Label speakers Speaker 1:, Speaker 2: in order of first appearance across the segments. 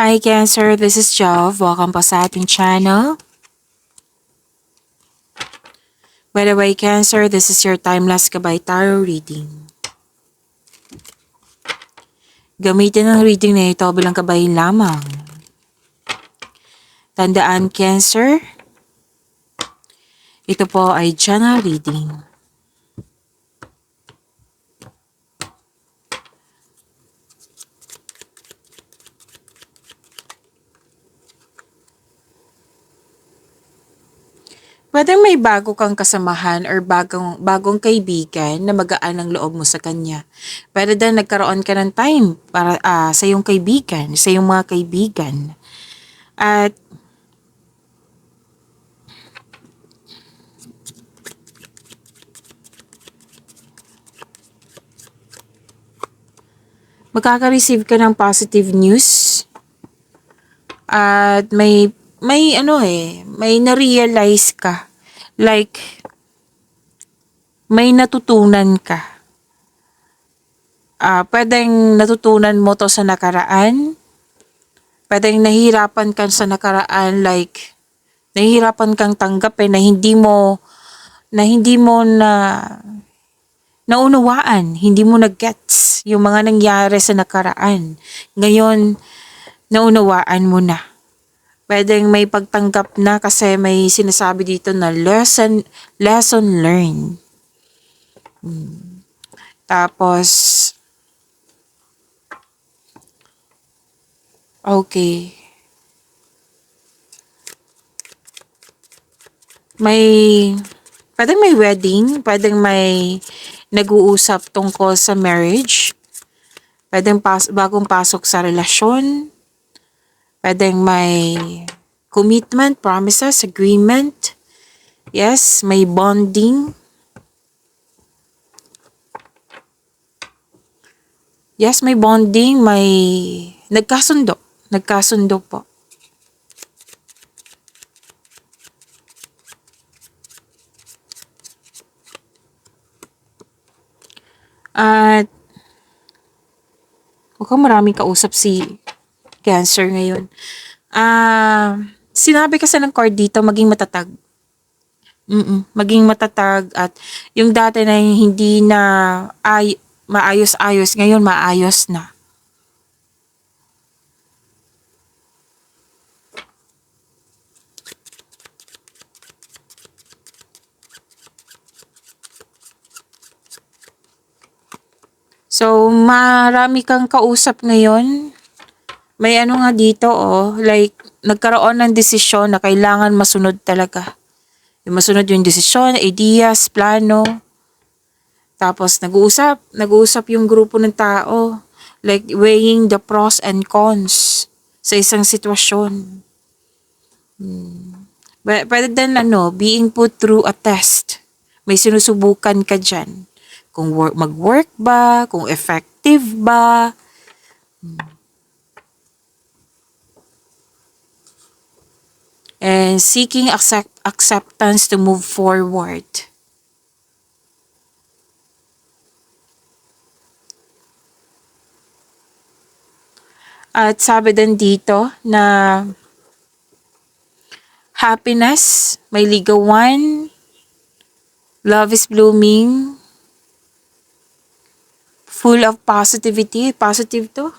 Speaker 1: Hi Cancer, this is Jove. Welcome po sa ating channel. By the way, Cancer, this is your Timeless Gabay Tarot reading. Gamitin ang reading na ito bilang gabay lamang. Tandaan, Cancer, ito po ay general reading. Pwede may bago kang kasamahan or bagong kaibigan na magaan ang loob mo sa kanya. Pwede din nagkaroon ka ng time para sa iyong kaibigan, sa iyong mga kaibigan. At makaka-receive ka ng positive news. At may na-realize ka. Like, may natutunan ka. Pwedeng natutunan mo to sa nakaraan. Pwedeng nahihirapan ka sa nakaraan, like, nahihirapan kang tanggapin na hindi mo naunawaan, hindi mo na-gets yung mga nangyari sa nakaraan. Ngayon, naunawaan mo na. Pwedeng may pagtanggap na kasi may sinasabi dito na lesson learned. Tapos, okay. Pwedeng may wedding, pwedeng may nag-uusap tungkol sa marriage, pwedeng bagong pasok sa relasyon, pwedeng may commitment, promises, agreement. Yes, may bonding. Yes, may bonding, may nagkasundo. Nagkasundo po. At mukhang maraming kausap si Cancer ngayon. Sinabi kasi ng card dito, maging matatag. Maging matatag at yung dati na hindi na maayos-ayos, ngayon maayos na. So, marami kang kausap ngayon. May ano nga dito, like, nagkaroon ng desisyon na kailangan masunod talaga. Yung masunod yung desisyon, ideas, plano. Tapos, nag-uusap yung grupo ng tao. Like, weighing the pros and cons sa isang sitwasyon. Pwede din, being put through a test. May sinusubukan ka dyan. Kung mag-work ba, kung effective ba. And seeking acceptance to move forward. At sabi din dito na happiness, may ligawan, love is blooming, full of positivity, positive to.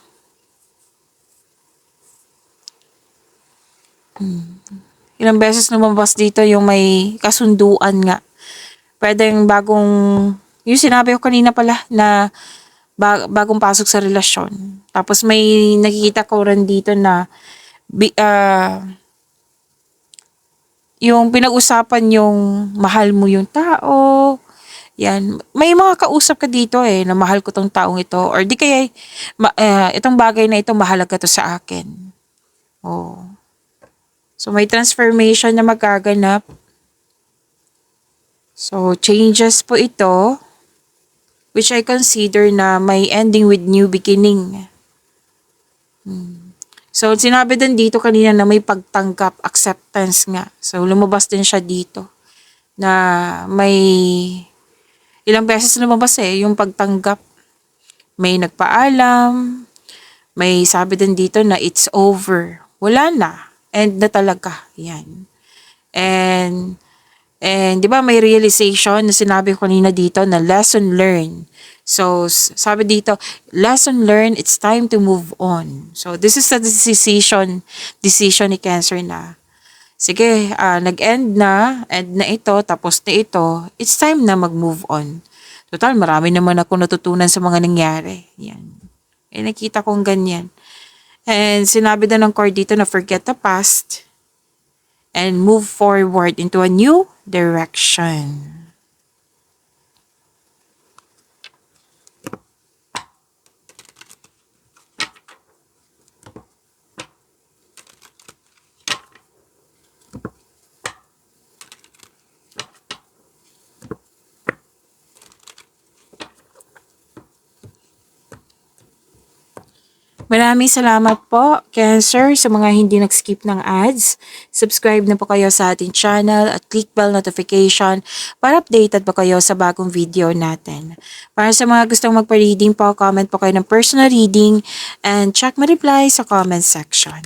Speaker 1: Ilang beses lumabas dito yung may kasunduan nga. Pwedeng yung sinabi ko kanina pala na bagong pasok sa relasyon. Tapos may nakikita ko rin dito na yung pinag-usapan yung mahal mo yung tao. Yan. May mga kausap ka dito na mahal ko tong taong ito. Or di kaya itong bagay na ito mahalaga to sa akin. Oh. So, may transformation na magaganap. So, changes po ito, which I consider na may ending with new beginning. So, sinabi din dito kanina na may pagtanggap, acceptance nga. So, lumabas din siya dito na may ilang beses lumabas yung pagtanggap. May nagpaalam, May sabi din dito na it's over. Wala na. End na talaga. Yan. And, and di ba may realization na sinabi ko kanina dito na lesson learned. So, sabi dito, lesson learned, it's time to move on. So, this is the decision ni Cancer na, sige, end na ito, tapos na ito, it's time na mag-move on. Total, marami naman ako natutunan sa mga nangyari. Yan. Nakita kong ganyan. And sinabi din ng card dito na forget the past and move forward into a new direction. Maraming salamat po, Cancer, sa mga hindi nag-skip ng ads. Subscribe na po kayo sa ating channel at click bell notification para updated po kayo sa bagong video natin. Para sa mga gustong magpa-reading po, comment po kayo ng personal reading and check my reply sa comment section.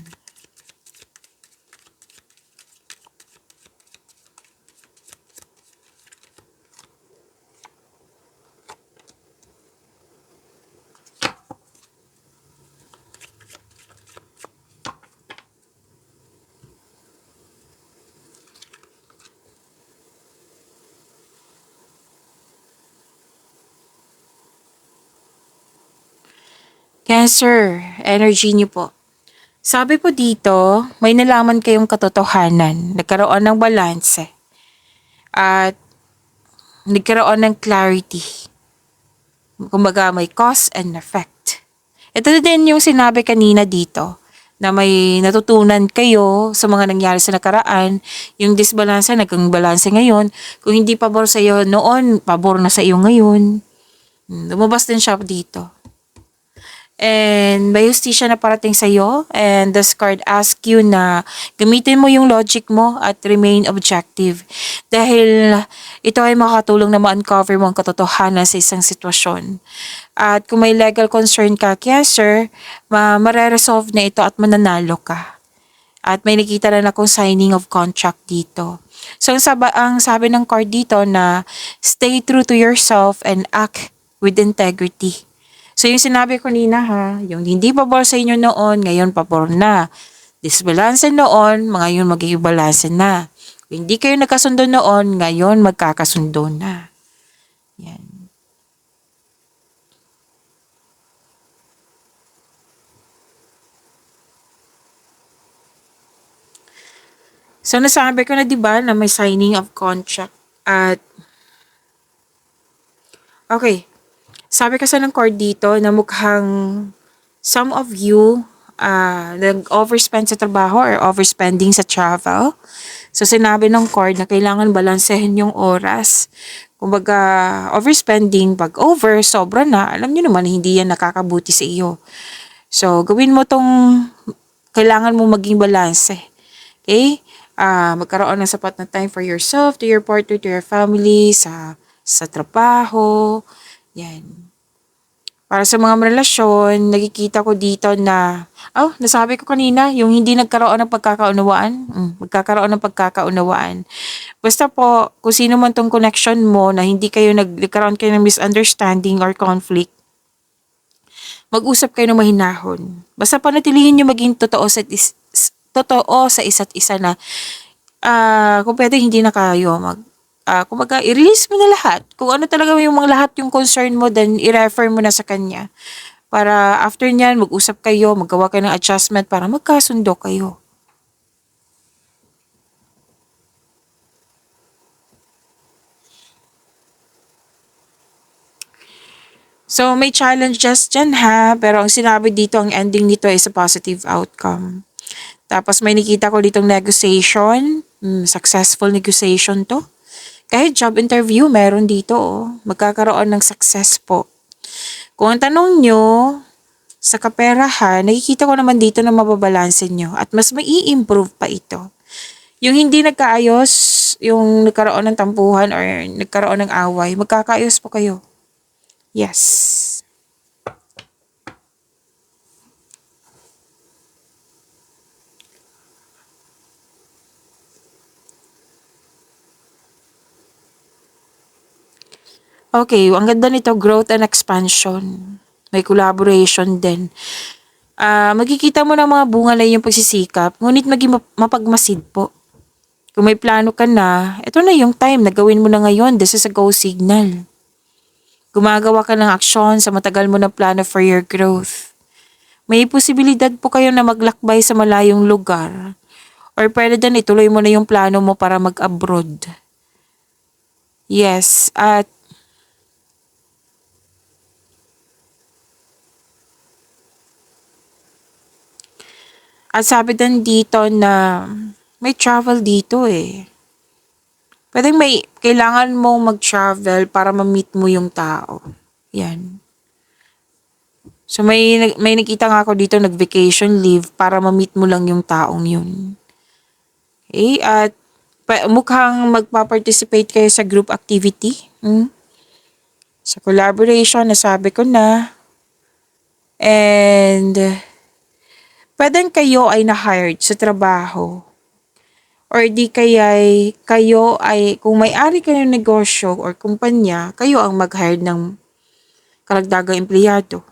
Speaker 1: Cancer, energy niyo po. Sabi po dito, may nalaman kayong katotohanan, nagkaroon ng balanse, at nagkaroon ng clarity. Kumbaga may cause and effect. Ito din yung sinabi kanina dito, na may natutunan kayo sa mga nangyari sa nakaraan, yung disbalanse, naging balanse ngayon. Kung hindi pabor sa iyo noon, pabor na sa iyo ngayon. Lumabas din siya dito. And may justisya na parating sa iyo, and this card asks you na gamitin mo yung logic mo at remain objective. Dahil ito ay makakatulong na ma-uncover mo ang katotohanan sa isang sitwasyon. At kung may legal concern ka, Cancer, mare-resolve na ito at mananalo ka. At may nakita na akong signing of contract dito. So ang sabi ng card dito na stay true to yourself and act with integrity. So yung sinabi ko nina yung hindi pabor sa inyo noon, ngayon pabor na. Disbalanse noon, ngayon magiging balanse na. Kung hindi kayo nagkasundo noon, ngayon magkakasundo na. Yan. So nasabi ko na 'di ba na may signing of contract at okay. Sabi kasi ng card dito na mukhang some of you nag-overspend sa trabaho or overspending sa travel. So sinabi ng card na kailangan balansehin yung oras. Kumbaga, overspending, pag over, sobra na, alam niyo naman hindi yan nakakabuti sa iyo. So gawin mo tong kailangan mo maging balanse. Okay? Magkaroon ng sapat na time for yourself, to your partner, to your family, sa trabaho. Yan. Para sa mga relasyon, nakikita ko dito na, nasabi ko kanina, yung hindi nagkaroon ng pagkakaunawaan, magkakaroon ng pagkakaunawaan. Basta po, kung sino man tong connection mo na hindi kayo nagkaroon kayo ng misunderstanding or conflict, mag-usap kayo ng mahinahon. Basta panatilihin nyo maging totoo sa isa't isa na, kung pwede hindi na kayo kumbaga, i-release mo na lahat. Kung ano talaga yung mga lahat yung concern mo, then i-refer mo na sa kanya. Para after nyan, mag-usap kayo, magawa kayo ng adjustment para magkasundo kayo. So, may challenges dyan pero ang sinabi dito, ang ending nito is a positive outcome. Tapos may nakita ko ditong negotiation, successful negotiation to. Kahit job interview, meron dito magkakaroon ng success po. Kung ang tanong nyo, sa kaperahan, nakikita ko naman dito na mababalansin nyo at mas mai-improve pa ito. Yung hindi nagkaayos, yung nagkaroon ng tampuhan or nagkaroon ng away, magkakaayos po kayo. Yes. Okay, ang ganda nito, growth and expansion. May collaboration din. Magkikita mo ng mga bunga na iyong pagsisikap, ngunit maging mapagmasid po. Kung may plano ka na, ito na yung time na gawin mo na ngayon. This is a go signal. Gumagawa ka ng aksyon sa matagal mo na plano for your growth. May posibilidad po kayo na maglakbay sa malayong lugar. Or pwede din ituloy mo na yung plano mo para mag-abroad. Yes, at sabi din dito na may travel dito eh. Pwedeng kailangan mong mag-travel para ma-meet mo yung tao. Yan. So may nakita nga ako dito nag-vacation leave para ma-meet mo lang yung taong yun. Okay? At mukhang magpa-participate kayo sa group activity. Sa collaboration, nasabi ko na. And pwedeng kayo ay na-hired sa trabaho. Or di kaya kayo ay, kung may-ari kayo ng negosyo or kumpanya, kayo ang mag-hire ng karagdagang empleyado.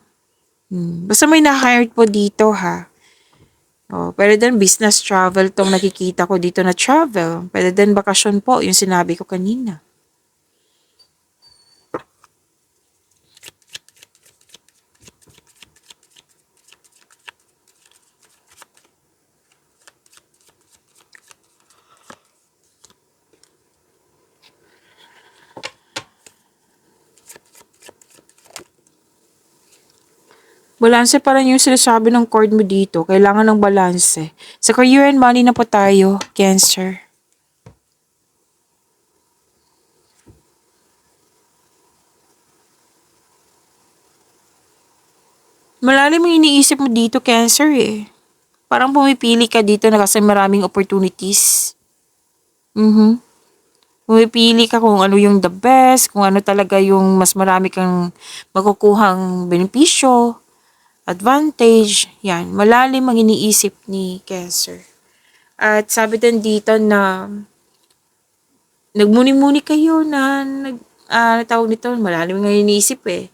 Speaker 1: Basta may na-hired po dito ha. Pwede din business travel tong nakikita ko dito na travel. Pwede din bakasyon po, yung sinabi ko kanina. Balanse pa rin yung sinasabi ng cord mo dito. Kailangan ng balanse. Sa career and money na po tayo, Cancer. Malalim yung iniisip mo dito, Cancer eh. Parang pumipili ka dito na kasi maraming opportunities. Pumipili ka kung ano yung the best, kung ano talaga yung mas marami kang makukuhang benepisyo, advantage. Yan, malalim ang iniisip ni Cancer. At sabi din dito na nagmuni-muni kayo na tawag nito, malalim ang iniisip eh.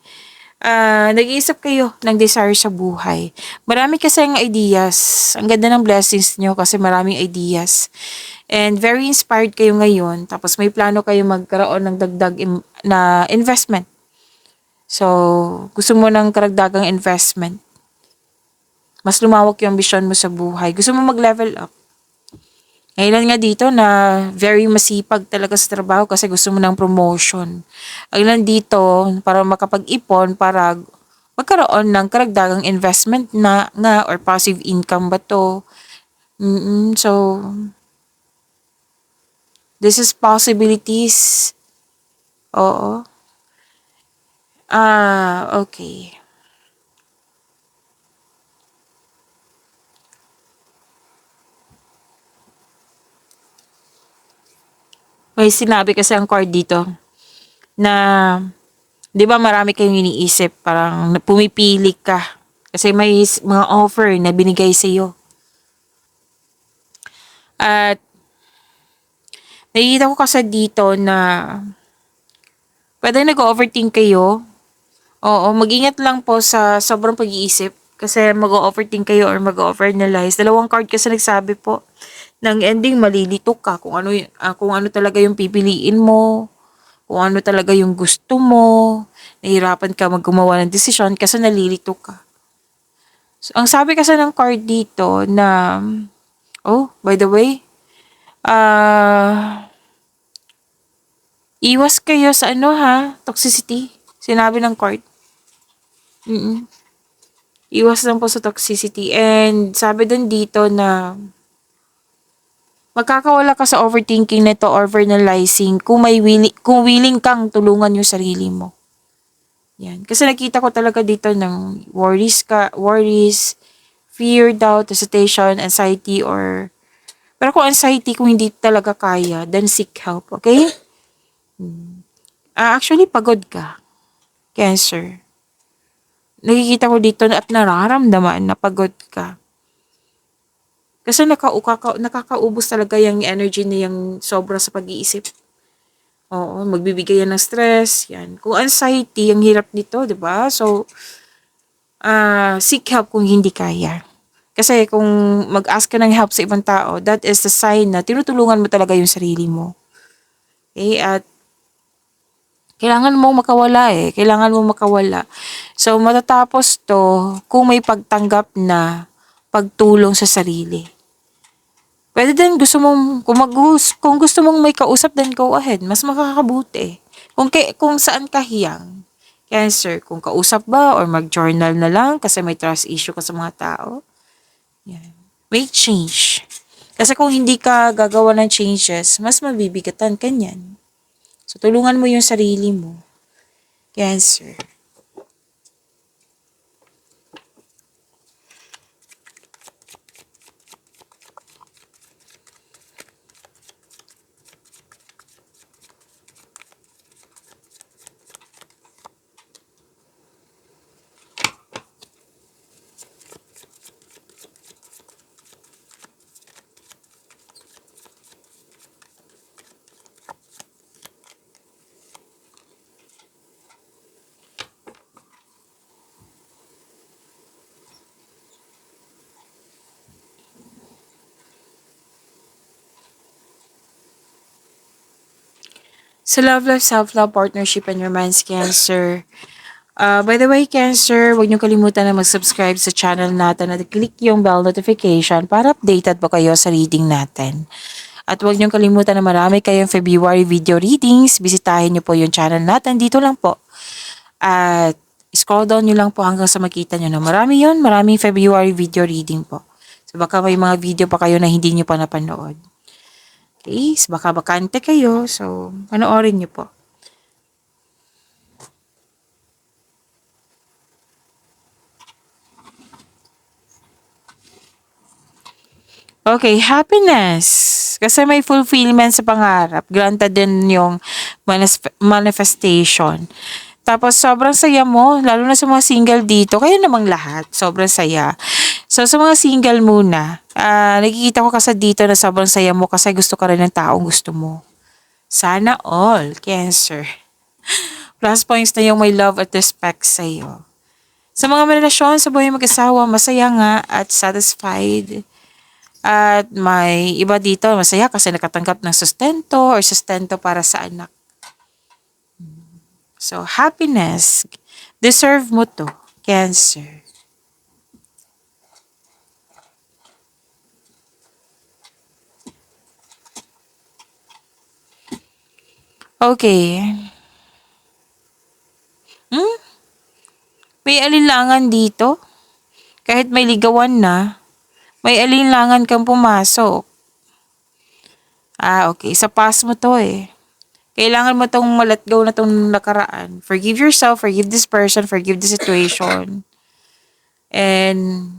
Speaker 1: Nag-iisip kayo ng desire sa buhay. Marami kasi ang ideas. Ang ganda ng blessings nyo kasi maraming ideas. And very inspired kayo ngayon. Tapos may plano kayo magkaroon ng dagdag na investment. So, gusto mo ng karagdagang investment. Mas lumawak yung ambisyon mo sa buhay. Gusto mo mag-level up. Ngayon nga dito na very masipag talaga sa trabaho kasi gusto mo ng promotion. Ang ilan dito para makapag-ipon para magkaroon ng karagdagang investment na nga or passive income ba to. So, this is possibilities. Oo. Okay. May sinabi kasi ang card dito na 'di ba marami kayong iniisip, parang pumipili ka kasi may mga offer na binigay sa iyo. At nakikita ko kasi dito na pwede nag-overthink kayo. Oo, mag-ingat lang po sa sobrang pag-iisip kasi mag-overthink kayo or mag-overanalyze. Dalawang card kasi nagsabi po ng ending malilito ka kung ano talaga yung pipiliin mo, kung ano talaga yung gusto mo, nahihirapan ka maggumawa ng desisyon kasi nalilito ka. So, ang sabi kasi ng card dito na, by the way, iwas kayo sa toxicity. Sinabi ng card. Iwas lang po sa toxicity. And sabi din dito na magkakawala ka sa overthinking nito or overanalyzing kung willing kang tulungan yung sarili mo. Yan. Kasi nakita ko talaga dito ng worries, fear, doubt, hesitation, anxiety, pero kung anxiety, kung hindi talaga kaya, then seek help, okay? Actually, pagod ka. Cancer. Nakikita ko dito at nararamdaman na pagod ka. Kasi nakakaubos talaga yung energy na yung sobra sa pag-iisip. Oo, magbibigay yan ng stress, yan. Kung anxiety, ang hirap nito, 'di ba? So, seek help kung hindi kaya. Kasi kung mag-ask ka ng help sa ibang tao, that is the sign na tinutulungan mo talaga yung sarili mo. Okay? At kailangan mong makawala eh. Kailangan mong makawala. So, matatapos to kung may pagtanggap na pagtulong sa sarili. Pwede din gusto mong, kung gusto mong may kausap, then go ahead. Mas makakabuti. Kung saan ka hiyang. Cancer, kung kausap ba or mag-journal na lang kasi may trust issue ka sa mga tao. Yan. May change. Kasi kung hindi ka gagawa ng changes, mas mabibigatan ka niyan. So, tulungan mo yung sarili mo. Cancer. Sa love life, self-love, partnership, and romance, Cancer. By the way, Cancer, huwag niyo kalimutan na mag-subscribe sa channel natin at click yung bell notification para updated po kayo sa reading natin. At huwag niyo kalimutan na marami kayong February video readings. Bisitahin niyo po yung channel natin. Dito lang po. At scroll down niyo lang po hanggang sa makita niyo na marami yun. Maraming February video reading po. So baka may mga video pa kayo na hindi niyo pa napanood. Okay, so baka bakante kayo. So, panoorin niyo po. Okay, happiness. Kasi may fulfillment sa pangarap. Granted din yung manifestation. Tapos, sobrang saya mo, lalo na sa mga single dito. Kaya namang lahat, sobrang saya. So, sa mga single muna, nakikita ko kasi dito na sobrang saya mo kasi gusto ka rin ng taong gusto mo. Sana all, Cancer. Plus points na yung may love at respect sa'yo. Sa mga relasyon sa buhay mag-asawa, masaya nga at satisfied. At may iba dito, masaya kasi nakatanggap ng sustento or sustento para sa anak. So, happiness. Deserve mo to, Cancer. Okay. Hmm? May alinlangan dito. Kahit may ligawan na, may alinlangan kang pumasok. Okay. Sa past mo to eh. Kailangan mo tong let go na tong nakaraan. Forgive yourself, forgive this person, forgive the situation. And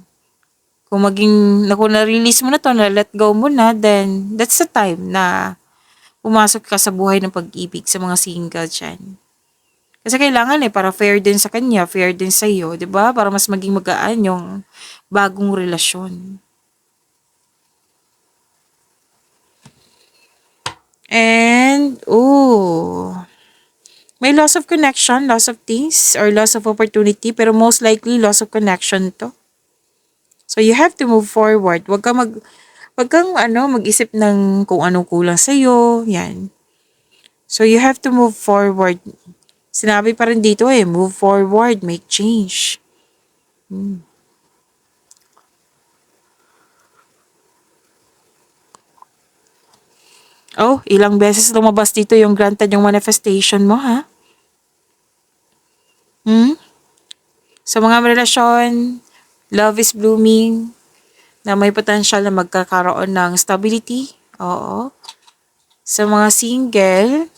Speaker 1: kung na-release mo na to, na-let go mo na, then that's the time na pumasok ka sa buhay ng pag-ibig sa mga single dyan. Kasi kailangan para fair din sa kanya, fair din sa iyo, 'di ba? Para mas maging magaan yung bagong relasyon. And may loss of connection, loss of things, or loss of opportunity, pero most likely loss of connection to. So you have to move forward. Wag kang mag-isip ng kung anong kulang sa iyo, 'yan. So you have to move forward. Sinabi pa rin dito move forward, make change. Ilang beses lumabas dito yung granted yung manifestation mo, ha? Sa mga relasyon, love is blooming, na may potential na magkakaroon ng stability. Oo. Sa mga single,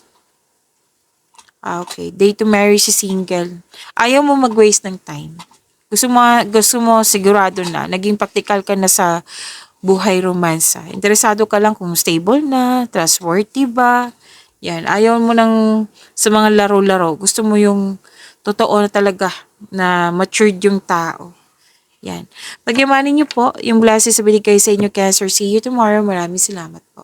Speaker 1: okay, day to marry si single. Ayaw mo mag-waste ng time. Gusto mo sigurado na, naging practical ka na sa buhay romansa. Interesado ka lang kung stable na, trustworthy ba. Yan, ayaw mo ng sa mga laro-laro. Gusto mo yung totoo na talaga na matured yung tao. Yan. Pagyamanin niyo po yung blessings na binigay sa inyo, Cancer. See you tomorrow. Maraming salamat po.